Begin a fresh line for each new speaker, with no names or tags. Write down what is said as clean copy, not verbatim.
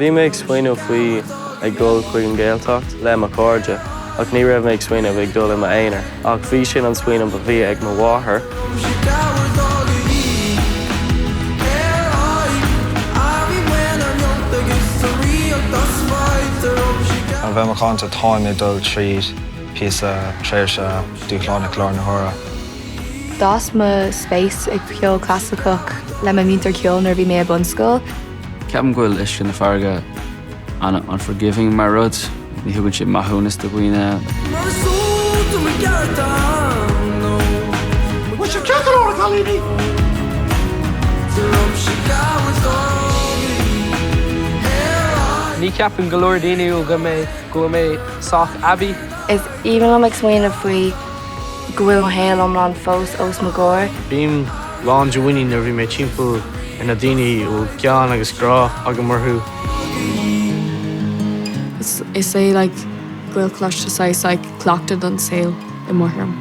Bhí mé ag smaoineamh faoi ag dul chuig an Gaeltacht le mo cóide, ach ní raibh mé ag smaoineamh ag dul i mo éonar. Ach bhí sin an smaoineamh a bhí ag mo mháthair.
An bheith mar chánta táim é dul tríd píosa tréimhse dúchláin na clár na hora.
Das me space ag ceol clasachach le ma míntar ceol nar bhí mé a bunscoil.
Ceapan ghfuil isce na farga an forgiving mar rud, ní thugann si maithúnas do bhaoine.
Ní ceapan go leor daoine go mé sách Abbey.
Is even am ag smaoineamh faoi gohfuil héal am fós os mo góir.
Bhím lán de bhaoine nar bhí mé timpeall ina daoine ó ceann agus grá aga marthú.
Is é like gohfuil cloiste sais like clochta don saoil I mórthram.